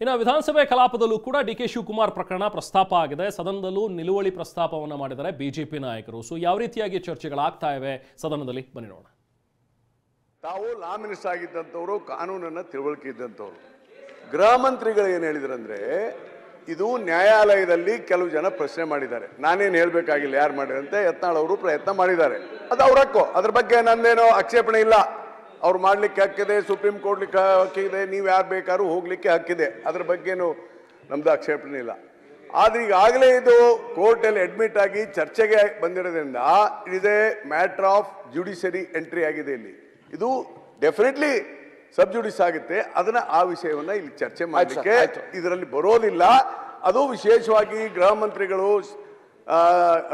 ಇನ್ನು ವಿಧಾನಸಭೆ ಕಲಾಪದಲ್ಲೂ ಕೂಡ ಡಿಕೆ ಶಿವಕುಮಾರ್ ಪ್ರಕರಣ ಪ್ರಸ್ತಾಪ ಆಗಿದೆ. ಸದನದಲ್ಲೂ ನಿಲುವಳಿ ಪ್ರಸ್ತಾಪವನ್ನು ಮಾಡಿದ್ದಾರೆ ಬಿಜೆಪಿ ನಾಯಕರು. ಸೊ ಯಾವ ರೀತಿಯಾಗಿ ಚರ್ಚೆಗಳಾಗ್ತಾ ಇವೆ ಸದನದಲ್ಲಿ ಬನ್ನಿ ನೋಡೋಣ. ತಾವು ಲಾ ಮಿನಿಸ್ಟರ್ ಆಗಿದ್ದಂಥವ್ರು, ಕಾನೂನನ್ನ ತಿಳುವಳಿಕೆ ಇದ್ದಂಥವ್ರು. ಗೃಹ ಮಂತ್ರಿಗಳು ಏನು ಹೇಳಿದ್ರಂದ್ರೆ, ಇದು ನ್ಯಾಯಾಲಯದಲ್ಲಿ ಕೆಲವು ಜನ ಪ್ರಶ್ನೆ ಮಾಡಿದ್ದಾರೆ, ನಾನೇನು ಹೇಳಬೇಕಾಗಿಲ್ಲ ಯಾರು ಮಾಡಿರಂತೆ, ಯತ್ನಾಳ್ ಅವರು ಪ್ರಯತ್ನ ಮಾಡಿದ್ದಾರೆ, ಅದು ಅವ್ರ ಹಕ್ಕು, ಅದ್ರ ಬಗ್ಗೆ ನಂದೇನೋ ಆಕ್ಷೇಪಣೆ ಇಲ್ಲ. ಅವ್ರು ಮಾಡ್ಲಿಕ್ಕೆ ಹಕ್ಕಿದೆ, ಸುಪ್ರೀಂ ಕೋರ್ಟ್ಲಿಕ್ಕೆ ಹಕ್ಕಿದೆ, ನೀವು ಯಾರು ಬೇಕಾದ್ರೂ ಹೋಗ್ಲಿಕ್ಕೆ ಹಕ್ಕಿದೆ, ಅದ್ರ ಬಗ್ಗೆನೂ ನಮ್ದು ಆಕ್ಷೇಪಣೆ ಇಲ್ಲ. ಆದ್ರೆ ಈಗಾಗಲೇ ಇದು ಕೋರ್ಟಲ್ಲಿ ಅಡ್ಮಿಟ್ ಆಗಿ ಚರ್ಚೆಗೆ ಬಂದಿರೋದ್ರಿಂದ it is A matter of judiciary entry ಆಗಿದೆ. ಇಲ್ಲಿ ಇದು ಡೆಫಿನೆಟ್ಲಿ ಸಬ್ ಜುಡಿಸ್ ಆಗುತ್ತೆ. ಅದನ್ನ ಆ ವಿಷಯವನ್ನ ಇಲ್ಲಿ ಚರ್ಚೆ ಮಾಡಲಿಕ್ಕೆ ಇದರಲ್ಲಿ ಬರೋದಿಲ್ಲ. ಅದು ವಿಶೇಷವಾಗಿ ಗೃಹ ಮಂತ್ರಿಗಳು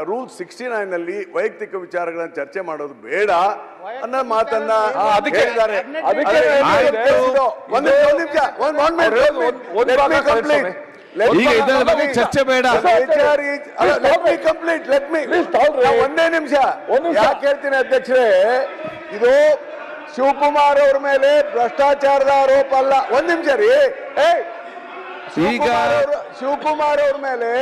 ರೂಲ್ 69 ನಲ್ಲಿ ವೈಯಕ್ತಿಕ ವಿಚಾರಗಳನ್ನು ಚರ್ಚೆ ಮಾಡೋದು ಬೇಡ ಅನ್ನೋ ಮಾತನ್ನ ಹೇಳಿದ್ದಾರೆ. ಚರ್ಚೆ ಬೇಡ. ಒಂದೇ ನಿಮಿಷ ಯಾಕೆ ಹೇಳ್ತೀನಿ ಅಧ್ಯಕ್ಷರೇ, ಇದು ಶಿವಕುಮಾರ್ ಅವ್ರ ಮೇಲೆ ಭ್ರಷ್ಟಾಚಾರದ ಆರೋಪ ಅಲ್ಲ. ಒಂದ್ ನಿಮಿಷ ರೀ, ಶಿವಕುಮಾರ್ ಅವ್ರ ಮೇಲೆ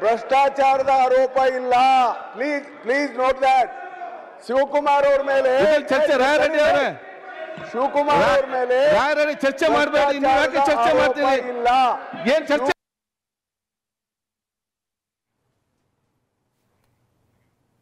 ಭ್ರಷ್ಟಾಚಾರದ ಆರೋಪ ಇಲ್ಲ. Please note that. ಶಿವಕುಮಾರ್ ಅವ್ರ ಮೇಲೆ ಶಿವಕುಮಾರ್ ಅವ್ರ ಮೇಲೆ ಚರ್ಚೆ ಮಾಡಬೇಡಿ. ಚರ್ಚೆ ಮಾಡ್ತೀವಿ ಇಲ್ಲ. ಏನ್ ಚರ್ಚೆ